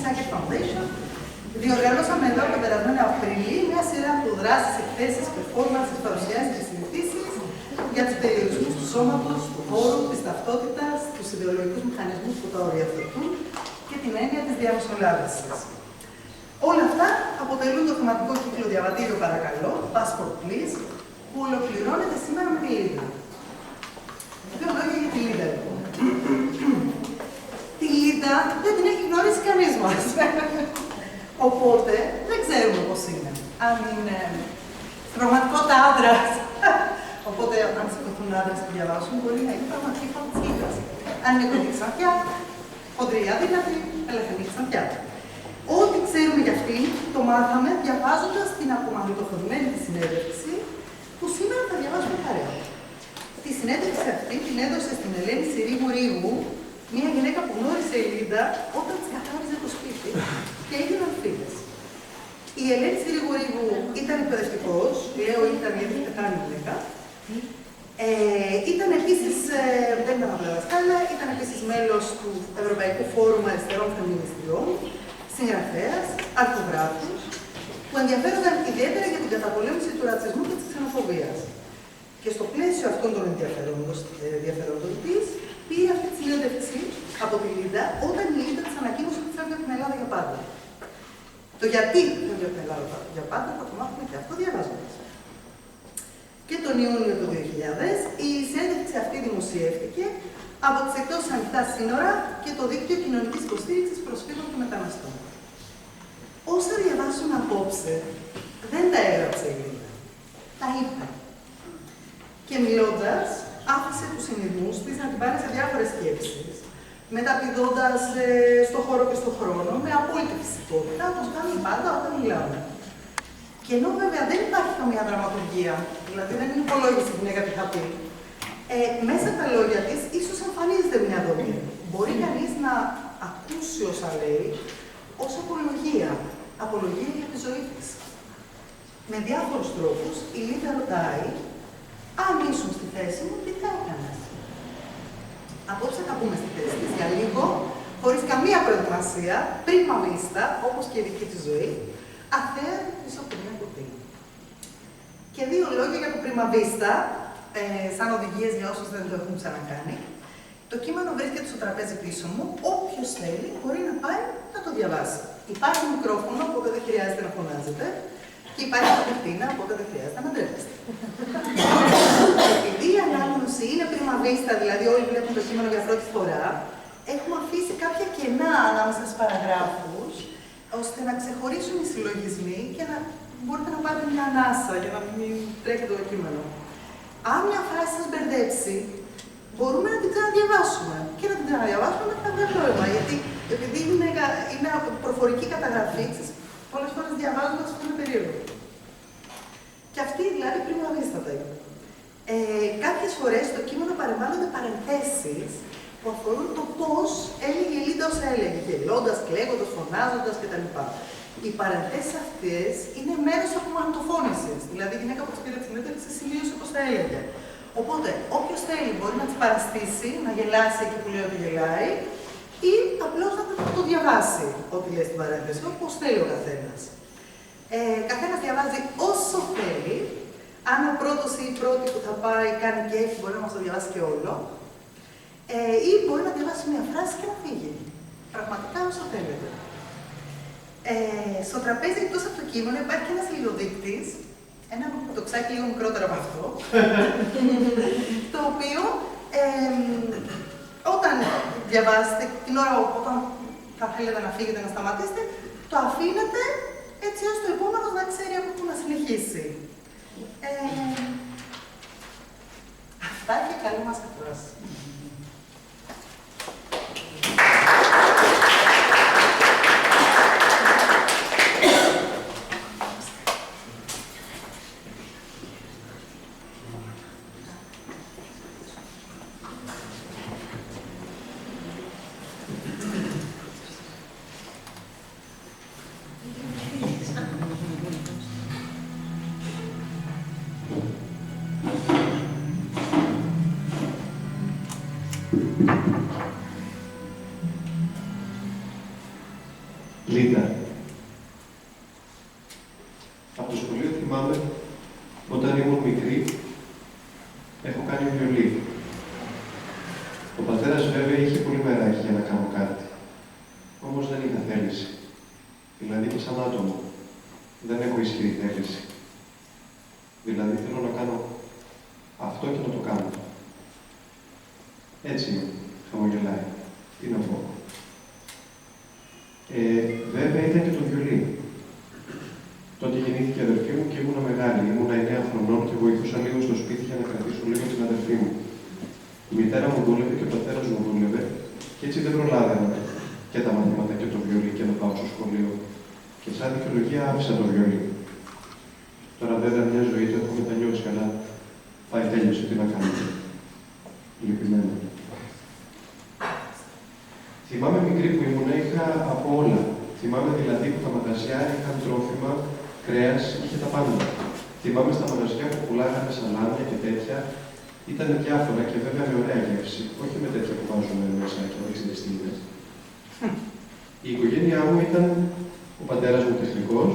Sackett Foundation, διοργανώσαμε εδώ τον περασμένο Απρίλιο μια σειρά από δράσεις, εκθέσεις, performances, παρουσιάσεις και συζητήσεις για τους περιορισμούς του σώματος, του χώρου, της ταυτότητας, τους ιδεολογικούς μηχανισμούς που τα οριοθετούν και την έννοια της διαμεσολάβησης. Όλα αυτά αποτελούν το θεματικό κύκλο διαβατήριο παρακαλώ, Passport Please, που ολοκληρώνεται σήμερα με τη Λίντα. Δύο λόγια για τη Λίντα, λοιπόν. Τη Λίντα δεν την έχει γνωρίσει κανείς μας. Οπότε δεν ξέρουμε πώς είναι. Αν είναι στην πραγματικότητα άντρας. Οπότε, αν σηκωθούν άντρες και διαβάσουν, μπορεί να είναι πραγματική φωνή της Λίντας. Αν είναι κοντή ξανθιά, χοντρή αδύνατη, ελεύθερη ξανθιά. Ό,τι ξέρουμε για αυτήν το μάθαμε διαβάζοντας την απομαγνητοφορημένη της συνέντευξη που σήμερα θα διαβάσουμε παρέα. Τη συνέντευξη αυτή την έδωσε στην Ελένη Συρίγου Ρίγου, μια γυναίκα που γνώρισε η Λίντα όταν της καθάριζε το σπίτι και έγιναν φίλες. Η Ελένη Συρίγου Ρίγου ήταν εκπαιδευτικός, λέω ήταν γιατί είχε πεθάνει η γυναίκα. Ήταν επίσης, δεν ήταν απλά δασκάλα, ήταν επίσης μέλος του Ευρωπαϊκού Φόρουμ Αριστερών Φεμινιστριών, συγγραφέας, αρθογράφος, που ενδιαφέρονταν ιδιαίτερα για την καταπολέμηση του ρατσισμού και της ξενοφοβίας. Και στο πλαίσιο αυτών των ενδιαφερόντων της, πήρε αυτή τη συνέντευξη από τη Λίντα όταν η Λίντα της ανακοίνωσε ότι φεύγει από την Ελλάδα για πάντα. Το γιατί φεύγει από την Ελλάδα για πάντα θα το μάθουμε και αυτό διαβάζοντας. Και τον Ιούνιο του 2000 η συνέντευξη αυτή δημοσιεύτηκε από τις εκτός ανοιχτά σύνορα και το δίκτυο κοινωνικής υποστήριξης προσφύγων και μεταναστών. Όσα διαβάσουν απόψε, δεν τα έγραψε η Λίντα. Τα είπε. Και μιλώντας, άφησε τους συνειρμούς της να την πάρει σε διάφορες σκέψεις, μεταπηδώντας στο χώρο και στο χρόνο, με απόλυτη φυσικότητα, όπως κάνουν πάντα όταν μιλάμε. Και ενώ βέβαια δεν υπάρχει καμία δραματουργία, δηλαδή δεν είναι υπολόγιση η γυναίκα τι θα πει, μέσα από τα λόγια της ίσως εμφανίζεται μια δομή. Μπορεί κανείς να ακούσει όσα λέει ως απολογία. Απολογία για τη ζωή της. Με διάφορους τρόπους η Λίντα ρωτάει, αν ήσουν στη θέση μου, τι θα έκανες. Απόψε θα μπούμε στη θέση της για λίγο, χωρίς καμία προετοιμασία, πρίμα βίστα, όπως και η δική της ζωή, αθέα πίσω από μια κουτί. Και δύο λόγια για το πρίμα βίστα, σαν οδηγίες για όσους δεν το έχουν ξανακάνει. Το κείμενο βρίσκεται στο τραπέζι πίσω μου. Όποιος θέλει μπορεί να πάει να το διαβάσει. Υπάρχει μικρόφωνο, οπότε δεν χρειάζεται να φωνάζετε. Και υπάρχει κουρτίνα, οπότε δεν χρειάζεται να ντρέπεστε. Επειδή η ανάγνωση είναι πρίμα βίστα, δηλαδή όλοι βλέπουν το κείμενο για πρώτη φορά, έχουμε αφήσει κάποια κενά ανάμεσα στους παραγράφους, ώστε να ξεχωρίσουν οι συλλογισμοί και να μπορείτε να πάρετε μια ανάσα για να μην τρέχετε το κείμενο. Αν μια φράση σας μπερδέψει, μπορούμε να την ξαναδιαβάσουμε. Και να την ξαναδιαβάσουμε με τα νόημα. Γιατί επειδή είναι προφορική καταγραφή, πολλές φορές διαβάζοντας αυτό είναι περίεργο. Και αυτή δηλαδή πρίμα βίστατα είναι. Κάποιες φορές στο κείμενο παρεμβάλλονται παρενθέσεις που αφορούν το πώς έλεγε η Λίντα όσα έλεγε. Γελώντας, κλαίγοντας, φωνάζοντας κτλ. Οι παρενθέσεις αυτές είναι μέρος από μαγνητοφώνησης. Δηλαδή η γυναίκα που της πήρε τη συνέντευξη σημείωσε πώς τα έλεγε. Οπότε, όποιος θέλει μπορεί να τις παραστήσει, να γελάσει εκεί που λέει ότι γελάει, ή απλώς να το διαβάσει ό,τι λέει στην παρένθεση, όπως θέλει ο καθένας. Καθένας διαβάζει όσο θέλει. Αν ο πρώτος ή η πρώτη που θα πάει κάνει κέφι, μπορεί να μας το διαβάσει και όλο. Ή μπορεί να διαβάσει μια φράση και να φύγει. Πραγματικά όσο θέλετε. Στο τραπέζι εκτός από το κείμενο υπάρχει ένας υλοδείκτης, ένα ποτοξάκι λίγο μικρότερο από αυτό, το οποίο όταν διαβάσετε, την ώρα όταν θα θέλετε να φύγετε, να σταματήσετε, το αφήνετε έτσι ώστε ο επόμενος να ξέρει από πού να συνεχίσει. Αυτά και καλή μας ακρόαση. Λίτα. Από το σχολείο θυμάμαι, όταν ήμουν μικρή, έχω κάνει βιολί. Ο πατέρας βέβαια είχε πολύ μεράκι για να κάνω κάτι. Όμως δεν είχα θέληση. Δηλαδή και σαν άτομο. Δεν έχω ισχυρή θέληση. Δηλαδή θέλω να κάνω αυτό και να το κάνω. Έτσι χαμογελάει. Τι να πω. Βέβαια ήταν και το βιολί. Τότε γεννήθηκε η αδερφή μου και ήμουνα μεγάλη. Ήμουνα 9 χρονών και βοηθούσα λίγο στο σπίτι για να κρατήσω λίγο την αδερφή μου. Η μητέρα μου δούλευε και ο πατέρας μου δούλευε και έτσι δεν προλάβαινα και τα μαθήματα και το βιολί και να πάω στο σχολείο. Και σαν δικαιολογία άφησα το βιολί. Τώρα βέβαια μια ζωή το έχω μετανιώσει, αλλά πάει τέλειωσε, τι να κάνω. Λυπημένο. Θυμάμαι μικρή που ήμουν, είχα από όλα. Θυμάμαι δηλαδή που τα μαγαζιά είχαν τρόφιμα, κρέας, είχε τα πάντα. Θυμάμαι στα μαγαζιά που πουλάγανε σαλάμια και τέτοια, ήταν διάφορα και βέβαια με ωραία γεύση. Όχι με τέτοια που βάζουμε μέσα και όχι συντηστήρες. Η οικογένειά μου ήταν ο πατέρας μου τεχνικός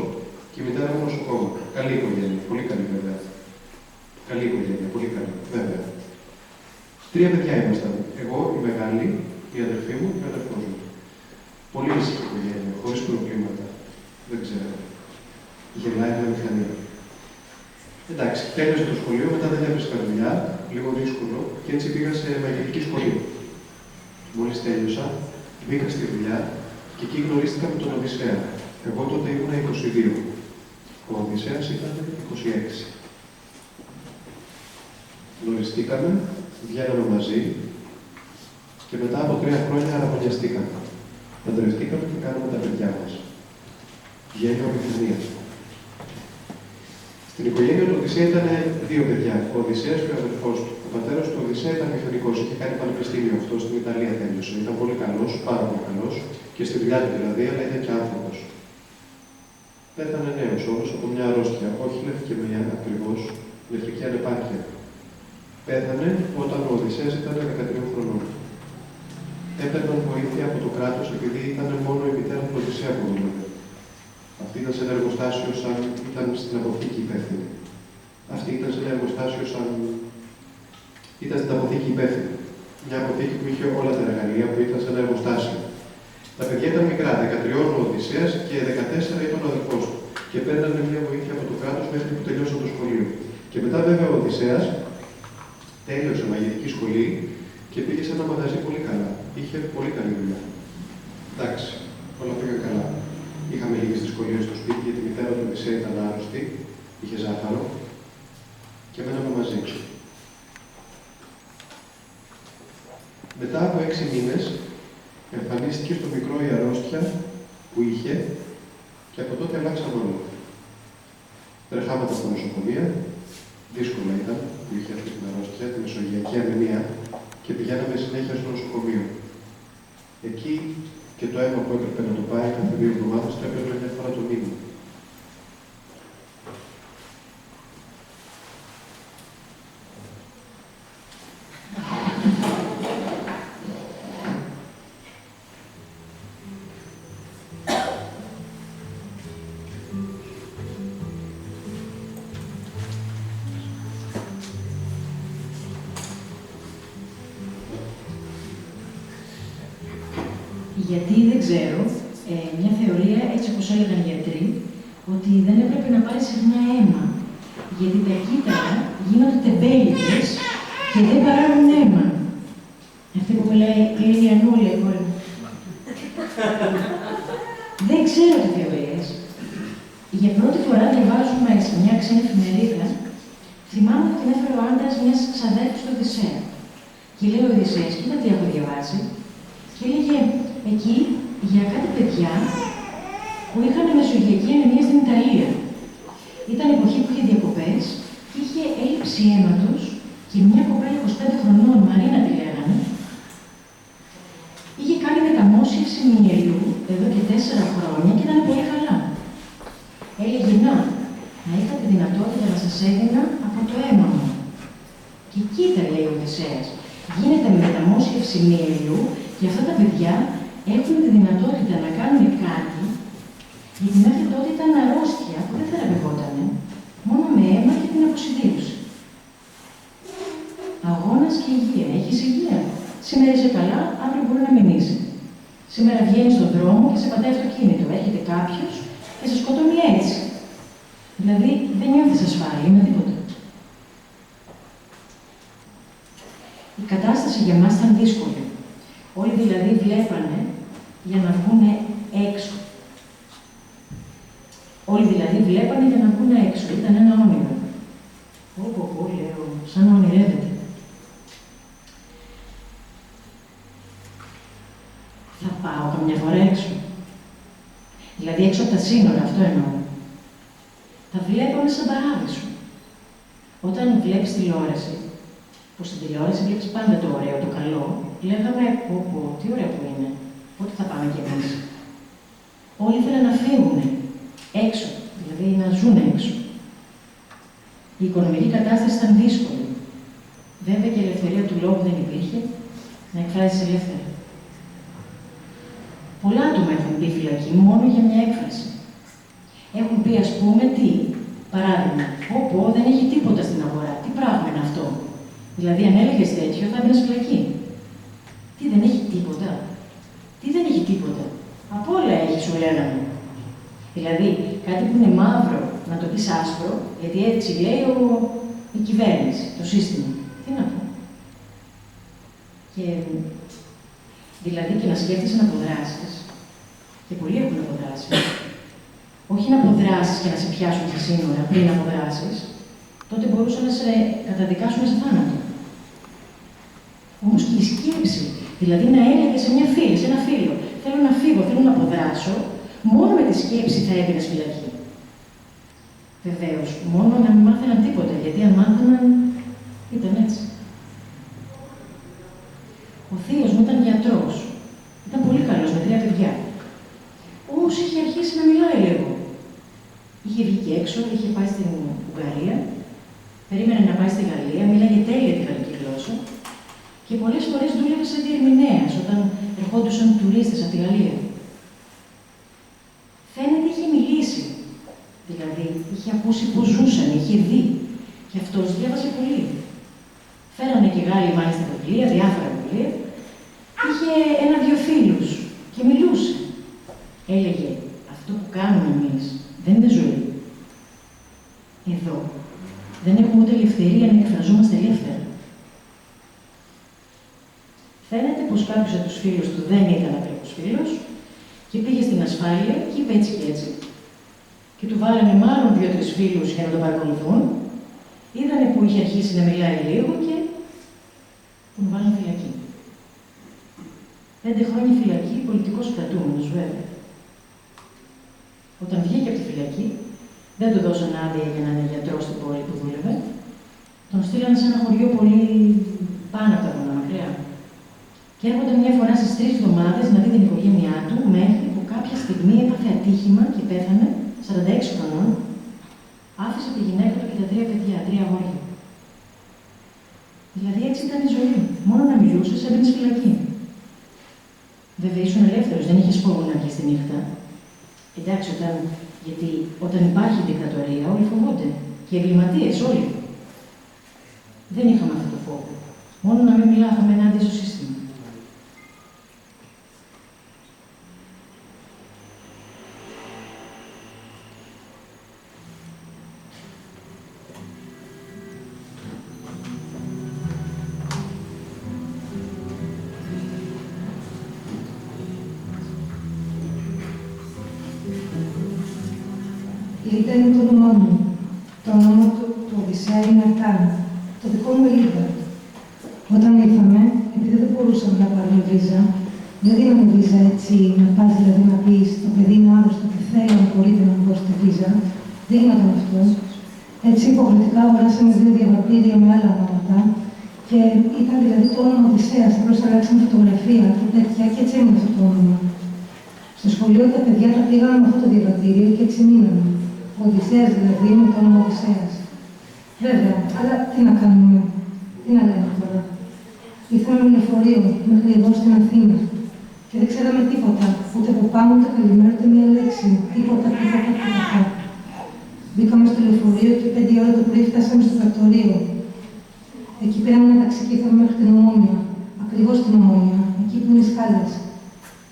και η μητέρα μου νοσοκόμα. Καλή οικογένεια, πολύ καλή βέβαια. Καλή οικογένεια, πολύ καλή, βέβαια. 3 παιδιά ήμασταν. Εγώ, η μεγάλη, η αδερφή μου και ο αδερφός μου. Πολύ ήσυχη οικογένεια, χωρίς προβλήματα. Δεν ξέρω. Γελάει με μηχανή. Εντάξει, τέλειωσε το σχολείο, μετά δεν έβρισκα δουλειά, λίγο δύσκολο, και έτσι πήγα σε μαγειρική σχολή. Μόλις τέλειωσα, μπήκα στη δουλειά και εκεί γνωρίστηκα με τον Οδυσσέα. Εγώ τότε ήμουν 22. Ο Οδυσσέας ήταν 26. Γνωριστήκαμε, βγαίναμε μαζί και μετά από 3 χρόνια αραβωνιαστήκαμε. Παντρευτήκαμε και κάναμε τα παιδιά μας. Γένιο μηχανίας. Στην οικογένεια του Οδυσσέα ήταν 2 παιδιά, ο Οδυσσέας και ο αδερφός του. Ο πατέρας του Οδυσσέα ήταν μηχανικός, είχε κάνει πανεπιστήμιο αυτό, στην Ιταλία τέλειωσε. Ήταν πολύ καλός, πάρα πολύ καλός, και στη δουλειά του δηλαδή, αλλά ήταν και άνθρωπος. Πέθανε νέος όμως από μια αρρώστια, όχι λευκαιμία ακριβώς, νεφρική ανεπάρκεια. Πέθανε όταν ο Οδυσσέας ήταν 13 χρονών. Έπαιρναν βοήθεια από το κράτος επειδή ήταν μόνο η μητέρα του Οδυσσέα που δούλευε. Αυτή ήταν σε ένα εργοστάσιο σαν ήταν στην αποθήκη υπεύθυνη. Αυτή ήταν σε ένα εργοστάσιο σαν ήταν στην αποθήκη υπεύθυνη. Μια αποθήκη που είχε όλα τα εργαλεία που ήταν σε ένα εργοστάσιο. Τα παιδιά ήταν μικρά, 13 ο Οδυσσέας και 14 ήταν ο αδερφός του. Και παίρνανε μια βοήθεια από το κράτος μέχρι που τελειώσαν το σχολείο. Και μετά βέβαια ο Οδυσσέας τέλειωσε μαγειρική σχολή και πήγε σε ένα μαγαζί πολύ καλά. Είχε πολύ καλή δουλειά. Εντάξει, όλα πήγαν καλά. Είχαμε λίγες δυσκολίες στο σπίτι γιατί η μητέρα του Οδυσσέα ήταν άρρωστη, είχε ζάχαρο και μέναμε μαζί. Μετά από 6 μήνες εμφανίστηκε στο μικρό η αρρώστια που είχε και από τότε αλλάξαμε όλα. Τρεχάμε στα νοσοκομεία, δύσκολα ήταν που είχε αυτή την αρρώστια, τη μεσογειακή ανεμία, και πηγαίναμε συνέχεια στο νοσοκομείο. Εκεί και το αίμα που έπρεπε να το πάει κάθε 2 εβδομάδες το έπαιρνε μια φορά το μήνα. Γιατί δεν ξέρω, μια θεωρία, έτσι όπως έλεγαν οι γιατροί, ότι δεν έπρεπε να πάρει συχνά αίμα. Γιατί τα κύτταρα γίνονται τεμπέλικες και δεν παράγουν αίμα. Αυτή που λέει η Ανούλη, εγώ. Δεν ξέρω τι θεωρίες. Για πρώτη φορά διαβάζουμε σε μια ξένη εφημερίδα, θυμάμαι ότι την έφερε ο άντρας μιας ξαδέρφης του Οδυσσέα. Και λέει ο Οδυσσέας, κοίτα τι έχω διαβάσει. Και έλεγε εκεί για κάτι παιδιά που είχαν μεσογειακή ανεμία στην Ιταλία. Ήταν εποχή που είχε διακοπές και είχε έλλειψη αίματος και μια κοπέλα 25 χρονών, Μαρίνα τη λέγανε, είχε κάνει μεταμόσχευση μυελιού εδώ και 4 χρόνια και ήταν πολύ καλά. Έλεγε να είχα τη δυνατότητα να σας έδινα από το αίμα μου. Και κοίτα, λέει ο Οδυσσέας, γίνεται με μεταμόσχευση μυελιού και αυτά τα παιδιά έχουν τη δυνατότητα να κάνουν κάτι Σήμερα είσαι καλά, αύριο μπορεί να μην είσαι. Σήμερα βγαίνει στον δρόμο και σε πατάει αυτοκίνητο. Έρχεται κάποιο και σε σκοτώνει έτσι. Δηλαδή δεν νιώθεις ασφάλεια με τίποτα. Η κατάσταση για μας ήταν δύσκολη. Όλοι δηλαδή βλέπανε για να βγουν έξω. Όλοι δηλαδή βλέπανε για να βγουν έξω. Ήταν ένα όνειρο. Πω, λέω, σαν να ονειρεύεται. Θα πάω καμιά φορά έξω. Δηλαδή έξω από τα σύνορα, αυτό εννοώ. Τα βλέπαμε σαν παράδεισο. Όταν βλέπεις τηλεόραση, που στην τηλεόραση βλέπεις πάντα το ωραίο, το καλό, λέγαμε, πω, τι ωραίο που είναι, πότε θα πάμε κι εμείς. Όλοι ήθελαν να φύγουν έξω, δηλαδή να ζουν έξω. Η οικονομική κατάσταση ήταν δύσκολη. Βέβαια και η ελευθερία του λόγου δεν υπήρχε, να εκφράζεις ελεύθερα. Πολλά άτομα έχουν μπει φυλακή μόνο για μια έκφραση. Έχουν πει, ας πούμε, τι. Παράδειγμα, δεν έχει τίποτα στην αγορά. Τι πράγμα είναι αυτό. Δηλαδή, αν έλεγες τέτοιο, θα μπαίνεις φυλακή. Τι δεν έχει τίποτα. Τι δεν έχει τίποτα. Απ' όλα έχει, σου λέγανε. Δηλαδή, κάτι που είναι μαύρο, να το πεις άσπρο, γιατί έτσι λέει η κυβέρνηση, το σύστημα. Τι να πω. Και δηλαδή και να σκέφτεσαι να αποδράσεις. Και πολλοί έχουν αποδράσει. Όχι να αποδράσεις και να σε πιάσουν στα σύνορα πριν αποδράσεις, τότε μπορούσαν να σε καταδικάσουν σε θάνατο. Όμως και η σκέψη, δηλαδή να έλεγε σε μια φίλη, σε ένα φίλο, θέλω να φύγω, θέλω να αποδράσω, μόνο με τη σκέψη θα έμπαινες φυλακή. Βεβαίως, μόνο να μην μάθαιναν τίποτα, γιατί αν μάθαιναν, ήταν έτσι. Ο θείος μου ήταν γιατρός. Ήταν πολύ καλός, με 3 παιδιά. Όμως είχε αρχίσει να μιλάει λίγο. Είχε βγει και έξω, είχε πάει στην Ουγγαρία, περίμενε να πάει στη Γαλλία, μίλαγε τέλεια τη γαλλική γλώσσα και πολλές φορές δούλευε σαν διερμηνέας όταν ερχόντουσαν τουρίστες από τη Γαλλία. Φαίνεται είχε μιλήσει. Δηλαδή, είχε ακούσει πώς ζούσαν, είχε δει. Και αυτός διάβασε πολύ. Φέρανε και Γάλλοι μάλιστα βιβλία, διάφορα βιβλία. Είχε 1-2 φίλους και μιλούσε. Έλεγε, αυτό που κάνουμε εμείς δεν είναι ζωή. Εδώ δεν έχουμε ούτε ελευθερία να εκφραζόμαστε ελεύθερα. Φαίνεται πως κάποιος από τους φίλους του δεν ήταν ακριβώς φίλος και πήγε στην ασφάλεια και είπε έτσι και έτσι. Και του βάλανε μάλλον 2-3 φίλους για να τον παρακολουθούν. Είδανε που είχε αρχίσει να μιλάει λίγο και τον βάλανε φυλακή. 5 χρόνια φυλακή, πολιτικός κρατούμενος βέβαια. Όταν βγήκε από τη φυλακή, δεν του δώσαν άδεια για να είναι γιατρός στην πόλη που δούλευε. Τον στείλανε σε ένα χωριό πολύ πάνω από τα βουνά, μακριά. Και έρχονταν μια φορά στις 3 εβδομάδες να δει την οικογένειά του, μέχρι που κάποια στιγμή έπαθε ατύχημα και πέθανε, 46 χρονών, άφησε τη γυναίκα του και τα 3 παιδιά, 3 αγόρια. Δηλαδή έτσι ήταν η ζωή. Μόνο να μιλούσες, έμπαινες φυλακή. Βέβαια ήσουν ελεύθερος, δεν είχες φόβο να βγεις τη νύχτα. Εντάξει, γιατί όταν υπάρχει δικτατορία, όλοι φοβούνται. Και οι εγκληματίες, όλοι. Δεν είχαμε αυτό το φόβο. Μόνο να μην μιλάγαμε ενάντια στο σύστημα. Λίδα είναι το όνομά μου. Το όνομα του Οδυσσέα είναι Αρτάνα. Το δικό μου Λίδα. Όταν ήρθαμε, επειδή δεν μπορούσαμε να πάρουμε βίζα, δεν δίναμε βίζα έτσι, να πας δηλαδή να πεις το παιδί είναι άρρωστο και θέλω να μπορείτε να μου δώσετε βίζα. Δεν γινόταν αυτό. Έτσι υποχρεωτικά αγοράσαμε 2 διαβατήρια με άλλα ονόματα και ήταν δηλαδή το όνομα Οδυσσέας. Απλώς αλλάξαμε φωτογραφία και τέτοια και έτσι έμεινε αυτό το όνομα. Στο σχολείο τα παιδιά τα πήγαμε με αυτό το διαβατήριο και έτσι μείναμε. Ο Οδυσσέας δηλαδή με το όνομα Οδυσσέας. Βέβαια, αλλά τι να κάνουμε, τι να λέμε τώρα. Ήρθαμε με λεωφορείο μέχρι εδώ στην Αθήνα και δεν ξέραμε τίποτα, ούτε από πάνω, ούτε καλημέρα, ούτε μία λέξη. Τίποτα. Μπήκαμε στο λεωφορείο και 5 ώρα το πρωί φτάσαμε στο πρακτορείο. Εκεί πήραμε ένα ταξί και ήρθαμε μέχρι την Ομόνια. ακριβώς στην Ομόνια, εκεί που είναι οι σκάλες.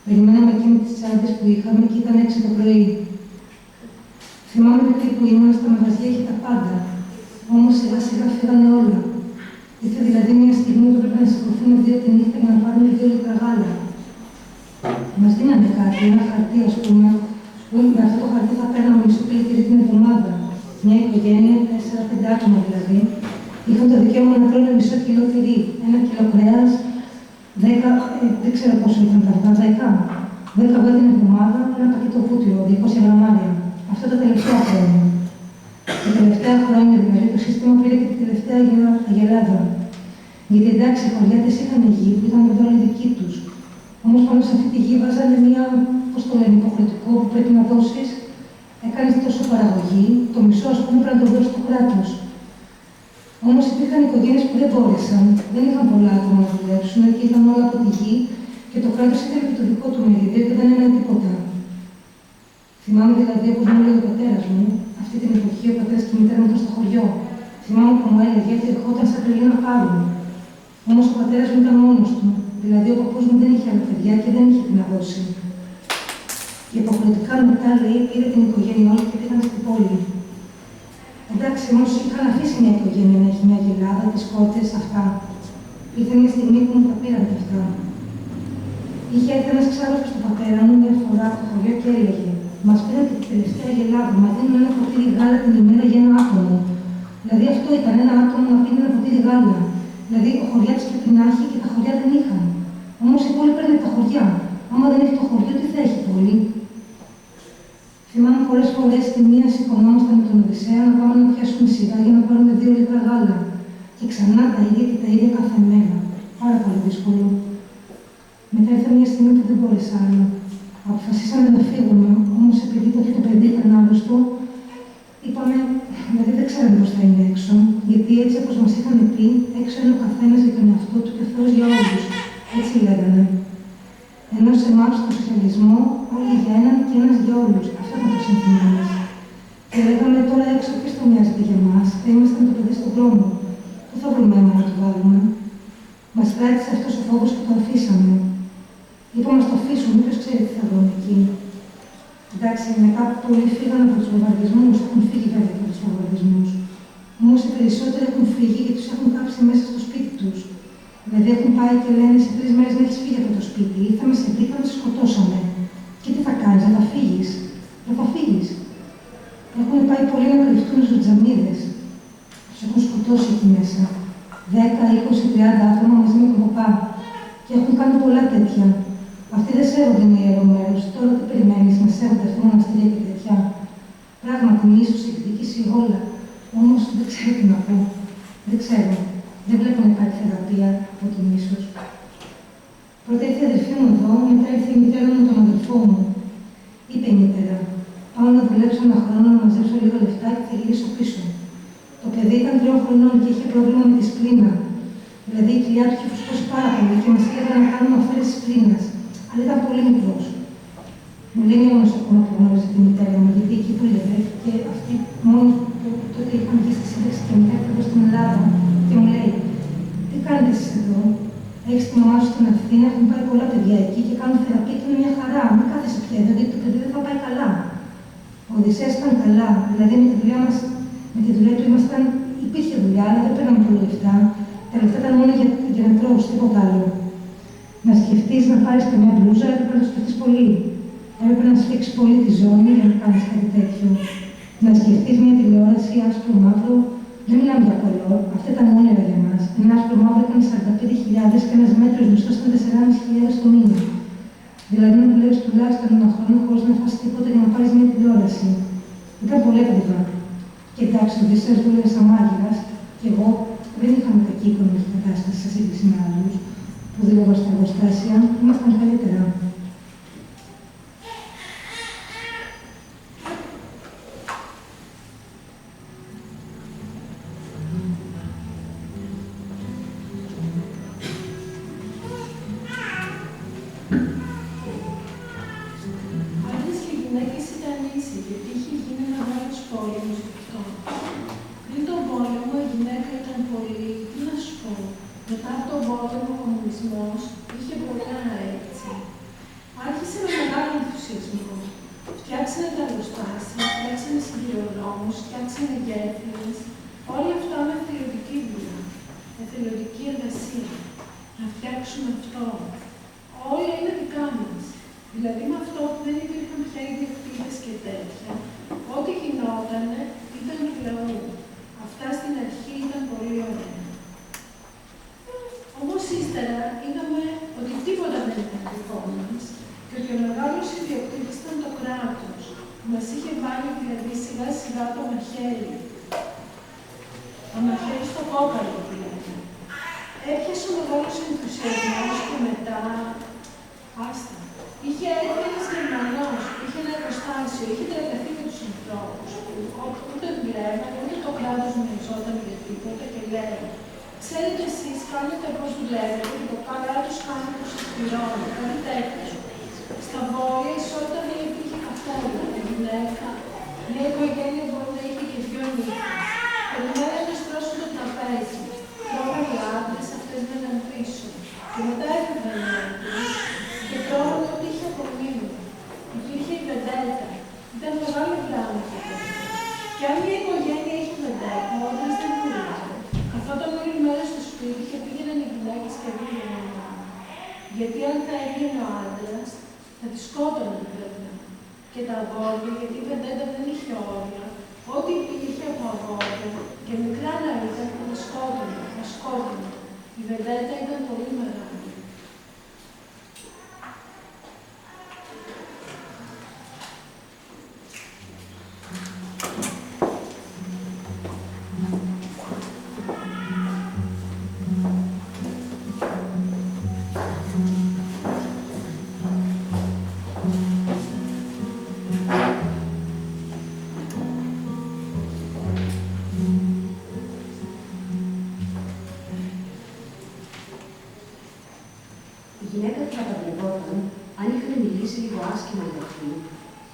Περιμέναμε εκεί με τις τσάντες που είχαμε και ήταν 6 το πρωί. Θυμάμαι μικρή που ήμουν, στα μαγαζιά είχε τα πάντα. Όμως σιγά σιγά φύγανε όλα. Ήρθε δηλαδή μια στιγμή που έπρεπε να σηκωθούμε 2 τη νύχτα για να πάρουμε 2 λίτρα γάλα. Μας δίνανε κάτι, ένα χαρτί, ας πούμε, που με αυτό το χαρτί θα παίρναμε μισό κιλοτήρι την εβδομάδα. Μια οικογένεια, 4-5 άτομα δηλαδή, είχαν το δικαίωμα να τρώνε μισό κιλό τυρί, 1 κιλό κρέας, 10, δεν ξέρω πόσο ήταν τα αυγά, 10 αυγά την εβδομάδα, ένα πακέτο βούτυρο, 200 γραμμάρια. Αυτό τα τελευταία χρόνια. Τα τελευταία χρόνια δηλαδή το σύστημα πήρε και την τελευταία αγελάδα. Γιατί εντάξει, οι χωριάτες είχαν γη που ήταν εδώ όλοι δικοί τους. Όμως πάνω σε αυτή τη γη βάζανε μια, πώς το λένε, υποχρεωτικό που πρέπει να δώσεις. Έκανες τόσο παραγωγή, το μισό ας πούμε πρέπει να το δώσεις στο κράτος. Όμως υπήρχαν οικογένειες που δεν μπόρεσαν, δεν είχαν πολλά άτομα να δουλέψουν και ήταν όλα από τη γη και το κράτος ήθελε και το δικό του μερίδιο και δεν έκανε τίποτα. Θυμάμαι δηλαδή, όπως μου έλεγε ο πατέρας μου, αυτή την εποχή ο πατέρας και η μητέρα μου ήταν στο χωριό. Θυμάμαι που μου έλεγε ότι ερχόταν στα τρελή να πάρουν. Όμως ο πατέρας μου ήταν μόνος του. Δηλαδή ο παππούς μου δεν είχε άλλα παιδιά και δεν είχε τι να δώσει. Και υποχρεωτικά μετά, λέει, πήρε την οικογένεια όλη και πήγαν στην πόλη. Εντάξει, όμως είχαν αφήσει μια οικογένεια να έχει μια γελάδα, τις κότες, αυτά. Ήρθε μια στιγμή που μου τα πήραν και αυτά. Είχε έρθει ένας ξάδερφος του πατέρα μου μια φορά από το χωριό και έλεγε: μας πήραν και την τελευταία γελάδα, μας δίνουν ένα ποτήρι γάλα την ημέρα για ένα άτομο. Δηλαδή αυτό ήταν ένα άτομο να πίνει ένα ποτήρι γάλα. Δηλαδή ο χωριάτης πρέπει να έχει και τα χωριά δεν είχαν. Όμως η πόλη παίρνει τα χωριά. Άμα δεν έχει το χωριό, τι θα έχει η πόλη. Θυμάμαι πολλές φορές τη μία σηκωνόμασταν με τον Οδυσσέα να πάμε να πιάσουμε σειρά για να πάρουμε 2 λίτρα γάλα. Και ξανά τα ίδια και τα ίδια κάθε μέρα. Πάρα πολύ δύσκολο. Μετά ήρθε μια στιγμή που δεν μπόρεσα άλλο. Αποφασίσαμε να φύγουμε, όμως επειδή τότε το παιδί ήταν άρρωστο, είπαμε, δηλαδή δεν ξέραμε πώς θα είναι έξω, γιατί έτσι όπως μας είχαν πει, έξω είναι ο καθένας για τον εαυτό του και ο Θεός για όλους. Έτσι λέγανε. Ενώ σε εμάς, στο σοσιαλισμό, όλοι για έναν και ένας για όλους. Αυτό ήταν το σύνθημά μας. Και λέγαμε τώρα έξω ποιος το νοιάζεται για μας, θα ήμασταν το παιδί στον δρόμο. Πού θα βρούμε αίμα να το βάλουμε. Μας κράτησε αυτός ο φόβος και το αφήσαμε. Είπαμε να το αφήσουμε, ποιος ξέρει τι θα βρούμε εκεί. Εντάξει, μετά πολλοί φύγαν από τους βομβαρδισμούς, έχουν φύγει βέβαια από τους βομβαρδισμούς. Όμως οι περισσότεροι έχουν φύγει και τους έχουν κάψει μέσα στο σπίτι τους. Δηλαδή έχουν πάει και λένε σε 3 μέρες να έχεις φύγει από το σπίτι. Ήρθαμε, σε βρήκαμε, σε σκοτώσαμε. Και τι θα κάνεις, θα φύγεις. Δεν θα φύγεις. Έχουν πάει πολλοί να κρυφτούν στους τζαμίδες. Τους έχουν σκοτώσει εκεί μέσα. 10, 20, 30 άτομα μαζί με τον παπά. Και έχουν κάνει πολλά τέτοια. Αυτοί δεν σέβονται με ιερομέρους. Τώρα τι περιμένεις να σέβονται αυτό μοναστήρια και τέτοια. Πράγματι, μίσος εκδικήσει όλα. Όμως δεν ξέρω τι να πω. Δεν ξέρω. Δεν βλέπω να υπάρχει θεραπεία από το μίσος. Πρώτα ήρθε η αδερφή μου εδώ, μετά ήρθε η μητέρα μου με τον αδερφό μου. Είπε η μητέρα: πάω να δουλέψω ένα χρόνο να μαζέψω λίγο λεφτά και θα γυρίσω πίσω. Το παιδί ήταν 3 χρονών και είχε πρόβλημα με τη σπλήνα. Δηλαδή η κοιλιά του είχε φουσκώσει πάρα πολύ και μας έλεγε να κάνουμε αφαίρεση σπλήνας. Αλλά ήταν πολύ μικρός. Μου λέει μια νοσοκόμα που γνώριζε τη μητέρα μου, γιατί εκεί δούλευε και αυτή μόνη που τότε είχαν βγει στη σύνταξη και μετά εδώ στην Ελλάδα. Και μου λέει: τι κάνετε εσείς εδώ, έχεις τη μαμά σου στην Αθήνα, έχουν πάει πολλά παιδιά εκεί και κάνουν θεραπεία και είναι μια χαρά. Μην κάθεσαι πια εδώ, γιατί το παιδί δεν θα πάει καλά. Ο Οδυσσέας ήταν καλά, δηλαδή με τη δουλειά μας, με τη δουλειά του ήμασταν, υπήρχε δουλειά, αλλά δεν παίρναμε πολλά λεφτά. Τα λεφτά ήταν μόνο για γιατρούς, τίποτα άλλο. Να σκεφτείς να πάρεις καμιά μπλούζα, έπρεπε να το σκεφτείς πολύ. Έπρεπε να σφίξεις πολύ τη ζώνη για να κάνεις κάτι τέτοιο. Να σκεφτείς μια τηλεόραση άσπρο μαύρο, δεν μιλάμε για κολό, αυτά ήταν όνειρα για μας. Ένα άσπρο μαύρο ήταν 45.000 και ένας μέτρος μισθός ήταν 4.500 το μήνα. Δηλαδή να δουλεύεις τουλάχιστον ένα χρόνο χωρίς να φας τίποτα για να πάρεις μια τηλεόραση. Ήταν πολύ ακριβά. Και εντάξει, ο Οδυσσέας δούλευε σαν μάγειρας και εγώ δεν είχαμε κακή οικονομική κατάσταση σε σύγκριση με άλλους που δούλευαν στα εργοστάσια, ήμασταν καλύτερα. Γιατί είχε γίνει ένα μεγάλος πόλεμος αυτό. Πριν τον πόλεμο η γυναίκα ήταν πολύ, τι να σου πω, Μετά από τον πόλεμο, ο κομμουνισμός είχε πολλά έτσι. Άρχισε με μεγάλο ενθουσιασμό. Φτιάξανε τα εργοστάσια, φτιάξανε σιδηροδρόμους, φτιάξανε γέφυρες. Όλα αυτά με εθελοντική δουλειά, εθελοντική εργασία. Να φτιάξουμε αυτό. Όλα είναι δικά μας. Δηλαδή με αυτό που δεν υπήρχαν πια ιδιοκτήτες και τέτοια, ό,τι γινότανε ήταν του λαού. Αυτά στην αρχή ήταν πολύ ωραία. Όμως ύστερα είδαμε ότι τίποτα δεν ήταν δικό μας και ότι ο μεγάλος ιδιοκτήτης ήταν το κράτος, που μας είχε βάλει δηλαδή σιγά σιγά το μαχαίρι. Το μαχαίρι στο κόκαλο δηλαδή. Έπιασε ο μεγάλος ενθουσιασμός και μετά, άστα. Είχε έρθει ένας Γερμανός, είχε ένα εργοστάσιο, είχε τρελαθεί με τους ανθρώπους, ούτε δουλεύανε, ούτε το κράτος μοιζόταν για τίποτα και λέει: ξέρετε εσείς, κάνετε πώς δουλεύετε και το κράτος κάνει πως σας πληρώνει, κάτι τέτοιο. Στα Βόρεια ισότητα δεν υπήρχε καθόλου. Η γυναίκα, μια οικογένεια μπορεί να είχε και 2 νύχτες. Περιμένανε να στρώσουν το τραπέζι. Τρώγανε οι άντρες, αυτές μέναν πίσω. Και μετά έφευγαν οι άντρες και τρώγανε ό,τι είχε απομείνει. Υπήρχε η βεντέτα. Ήταν μεγάλο πράγμα αυτό. Και αν μια οικογένεια έχει βεντέτα, ο άντρας δεν μπορούσε. Καθόταν όλη μέρα στο σπίτι και πήγαιναν οι γυναίκες και πήγαιναν. Γιατί αν θα έβγαινε ο άντρας, θα τη σκότωναν βέβαια. Και τα αγόρια, γιατί η βεντέτα δεν είχε όρια, ό,τι υπήρχε από αγόρια και μικρά να ήταν, θα σκότωναν. Η βεντέτα ήταν πολύ μεγάλη.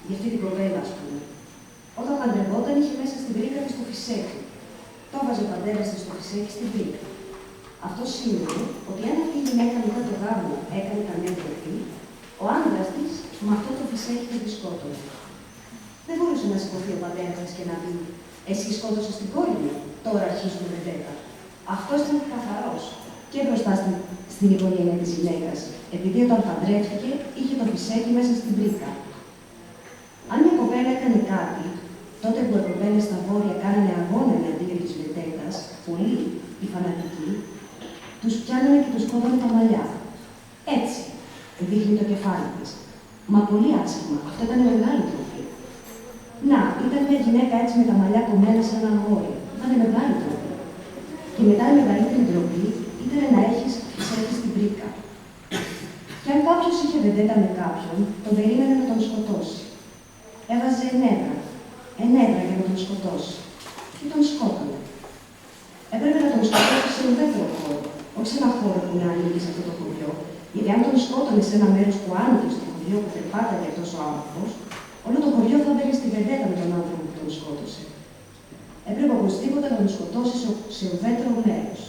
Για αυτή την κοπέλα, ας πούμε. Όταν παντρευόταν, είχε μέσα στην πρίκα της το φυσέκι. Το έβαζε ο πατέρας της στο φυσέκι στην πρίκα. Αυτό σημαίνει ότι αν αυτή η γυναίκα μετά το γάμο έκανε καμία τροφή, ο άντρας της με αυτό το φυσέκι θα τη σκότωνε. Δεν μπορούσε να σηκωθεί ο πατέρας της και να πει: εσύ σκότωσες την κόρη μου, τώρα αρχίζουμε βεντέτα. Αυτός ήταν καθαρός και μπροστά στην οικογένεια της γυναίκας, επειδή όταν παντρεύτηκε είχε το φυσέκι μέσα στην πρίκα. Αν μια κοπέλα έκανε κάτι, τότε που οι κοπέλες στα Βόρεια κάνανε αγώνα εναντίον της βεντέτας, πολλοί, οι φανατικοί, τους πιάνανε και τους κόβανε τα μαλλιά. Έτσι, δείχνει το κεφάλι της. Μα πολύ άσχημα, αυτό ήταν μεγάλη τροφή. Να, ήταν μια γυναίκα έτσι με τα μαλλιά κομμένα σαν ένα αγόρι. Ήταν μεγάλη τροφή. Και μετά η μεγαλύτερη τροφή ήταν να έχεις φυσέκι στην πρίκα. Και αν κάποιος είχε βεντέτα με κάποιον, τον περίμενε να τον σκοτώσει. Έβαζε ενέδρα για να τον σκοτώσει. Και τον σκότωνε. Έπρεπε να τον σκοτώσει σε ουδέτερο χώρο, όχι σε ένα χώρο που να ανήκει σε αυτό το χωριό, γιατί αν τον σκότωνε σε ένα μέρος που άνοιγε στο χωριό που περπάταγε αυτός ο άνθρωπος, όλο το χωριό θα μπαίνει στη βεντέτα με τον άνθρωπο που τον σκότωσε. Έπρεπε οπωσδήποτε να τον σκοτώσει σε ουδέτερο μέρος.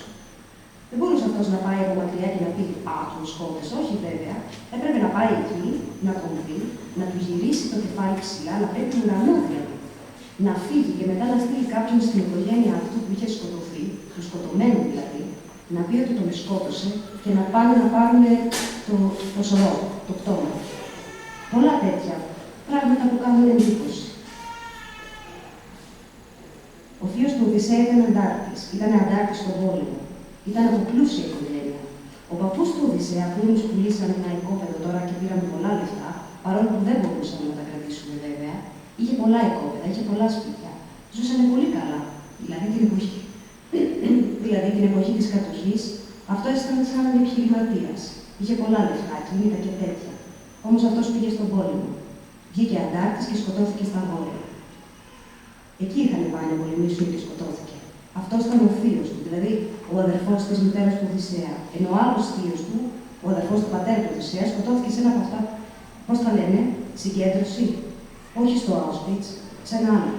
Δεν μπορούσε αυτός να πάει από μακριά και να πει: α, τον σκότωσε. Όχι βέβαια. Έπρεπε να πάει εκεί, να τον δει, να του γυρίσει το κεφάλι ψηλά, να πρέπει τον ουρανό δηλαδή. Να φύγει και μετά να στείλει κάποιον στην οικογένεια αυτού που είχε σκοτωθεί, του σκοτωμένου δηλαδή, να πει ότι τον σκότωσε και να πάνε να πάρουν το σωρό, το πτώμα. Πολλά τέτοια πράγματα που κάνουν εντύπωση. Ο θείος του Οδυσσέα ήταν αντάρτης. Ήταν αντάρτης στον πόλεμο. Ήταν από πλούσια οικογένεια. Ο παππούς του Οδυσσέα, που τους πουλήσανε ένα οικόπεδο τώρα και πήραμε πολλά λεφτά, παρόλο που δεν μπορούσαμε να τα κρατήσουμε βέβαια, είχε πολλά οικόπεδα, είχε πολλά σπίτια. Ζούσανε πολύ καλά. Δηλαδή την εποχή της κατοχής, αυτό ήταν σαν επιχειρηματίας. Είχε πολλά λεφτά, κινήτα και τέτοια. Όμως αυτός πήγε στον πόλεμο. Βγήκε αντάρτης και σκοτώθηκε στα Βόρεια. Εκεί είχαν πάει να πολεμήσουν και σκοτώθηκε. Αυτός ήταν ο θείος του, δηλαδή ο αδερφός της μητέρας του Οδυσσέα. Ενώ ο άλλος θείος του, ο αδερφός του πατέρα του Οδυσσέα, σκοτώθηκε σε ένα από αυτά, πώς τα λένε, συγκέντρωση. Όχι στο Auschwitz, σε ένα άλλο.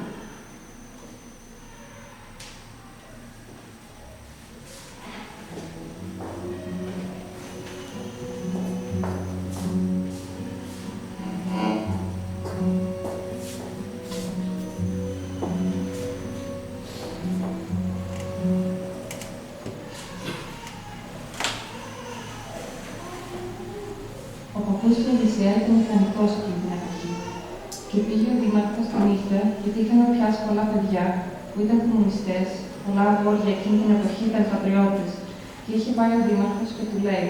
Και πήγε ο δήμαρχος τη νύχτα, γιατί είχαν πιάσει πολλά παιδιά που ήταν κομμουνιστές, πολλά αγόρια εκείνη την εποχή ήταν πατριώτες. Και είχε πάει ο δήμαρχος και του λέει: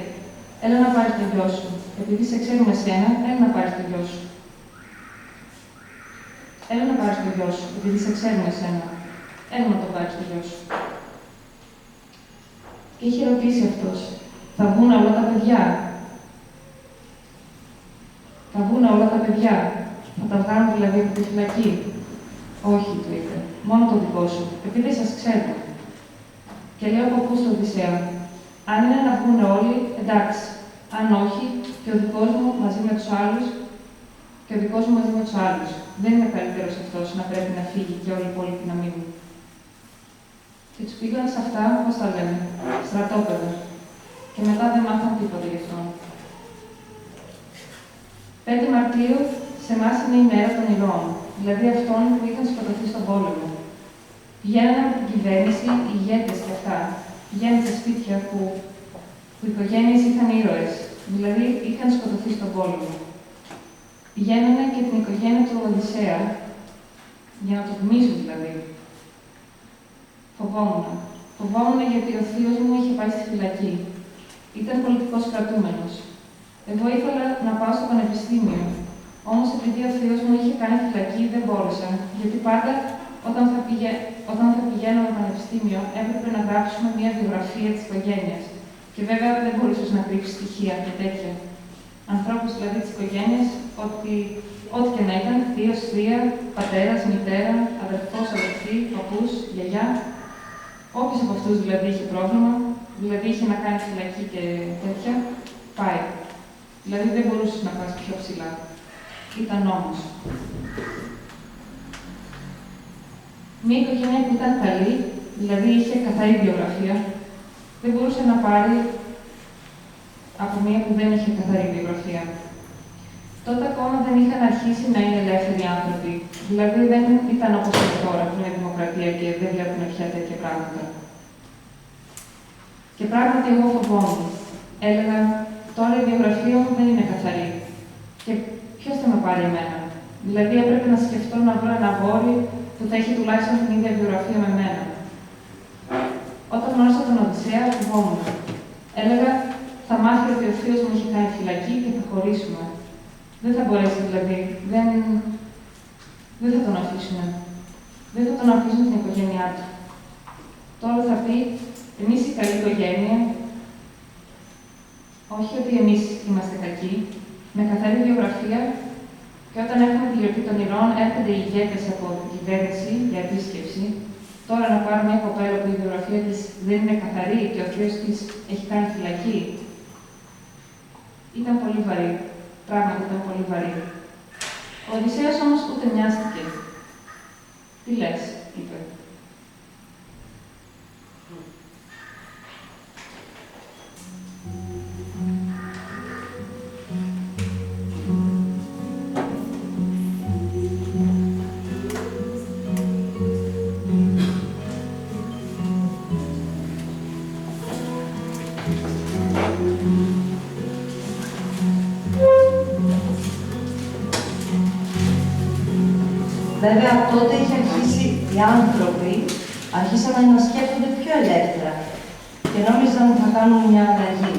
Έλα να πάρεις το γιο σου. Επειδή σε ξέρουμε εσένα, έλα να πάρεις το γιο σου. Έλα να πάρεις το γιο σου, επειδή σε ξέρουμε εσένα. Έλα να το πάρεις το γιο σου. Και είχε ρωτήσει αυτός: Θα βγουν όλα τα παιδιά. Θα βγουν όλα τα παιδιά. Θα τα βγάλουν δηλαδή από τη φυλακή. Όχι, του είπε. Μόνο το δικό σου, επειδή σας ξέρω. Και λέει ο παππούς του Οδυσσέα: Αν είναι να βγουν όλοι, εντάξει. Αν όχι, και ο δικός μου μαζί με τους άλλους, και ο δικός μου μαζί με τους άλλους. Δεν είναι καλύτερος αυτός να πρέπει να φύγει και όλοι οι υπόλοιποι να μείνουν. Και τους πήγαν σε αυτά, πώς τα λέμε, στρατόπεδα. Και μετά δεν μάθαν τίποτα γι' αυτό. 5 Μαρτίου, σε εμάς είναι η μέρα των ηρώων, δηλαδή αυτών που είχαν σκοτωθεί στον πόλεμο. Πηγαίναν από την κυβέρνηση οι ηγέτες και αυτά. Πηγαίναν σε σπίτια που οι οικογένειες είχαν ήρωες, δηλαδή είχαν σκοτωθεί στον πόλεμο. Πηγαίνανε και την οικογένεια του Οδυσσέα, για να το θυμίσουν δηλαδή. Φοβόμουν γιατί ο θείος μου είχε πάει στη φυλακή. Ήταν πολιτικός κρατούμενος. Εγώ ήθελα να πάω στο πανεπιστήμιο, όμως επειδή ο θείος μου είχε κάνει φυλακή δεν μπόρεσα, γιατί πάντα όταν θα πηγαίνω στο πανεπιστήμιο έπρεπε να γράψουμε μια βιογραφία της οικογένειας. Και βέβαια δεν μπορούσες να κρύψεις στοιχεία και τέτοια. Ανθρώπους δηλαδή της οικογένειας, ό,τι και να ήταν, θείος, θεία, πατέρας, μητέρα, αδερφός, αδερφή, παππούς, γιαγιά. Όποιος από αυτούς δηλαδή είχε πρόβλημα, δηλαδή είχε να κάνει φυλακή και τέτοια, πάει. Δηλαδή δεν μπορούσες να πας πιο ψηλά. Ήταν νόμος. Μία οικογένεια που ήταν καλή, δηλαδή είχε καθαρή βιογραφία, δεν μπορούσε να πάρει από μία που δεν είχε καθαρή βιογραφία. Τότε ακόμα δεν είχαν αρχίσει να είναι ελεύθεροι άνθρωποι. Δηλαδή δεν ήταν όπως τώρα που είναι δημοκρατία και δεν βλέπουν πια τέτοια πράγματα. Και πράγματι εγώ φοβόμουν. Έλεγα, τώρα η βιογραφία μου δεν είναι καθαρή. Και ποιος θα με πάρει εμένα. Δηλαδή έπρεπε να σκεφτώ να βρω ένα αγόρι που θα έχει τουλάχιστον την ίδια βιογραφία με μένα. Όταν γνώρισα τον Οδυσσέα, φοβόμουν. Έλεγα, θα μάθει ότι ο θείος μου έχει κάνει φυλακή και θα χωρίσουμε. Δεν θα μπορέσει δηλαδή, δεν θα τον αφήσουν. Δεν θα τον αφήσουν την οικογένειά του. Τώρα θα πει, εμείς η καλή οικογένεια, όχι ότι εμείς είμαστε κακοί, με καθαρή βιογραφία, και όταν έχουμε τη γιορτή των ηρώων, έρχονται οι ηγέτες από την κυβέρνηση για επίσκεψη. Τώρα να πάρουμε μια κοπέλα που η βιογραφία της δεν είναι καθαρή και ο θείος της έχει κάνει φυλακή. Ήταν πολύ βαρύ. Πράγματι ήταν πολύ βαρύ. Ο Οδυσσέας όμως ούτε μοιάστηκε. Τι λες, είπε. Βέβαια, από τότε είχε αρχίσει οι άνθρωποι, αρχίσαν να σκέφτονται πιο ελεύθερα και νόμιζαν ότι θα κάνουν μια αλλαγή.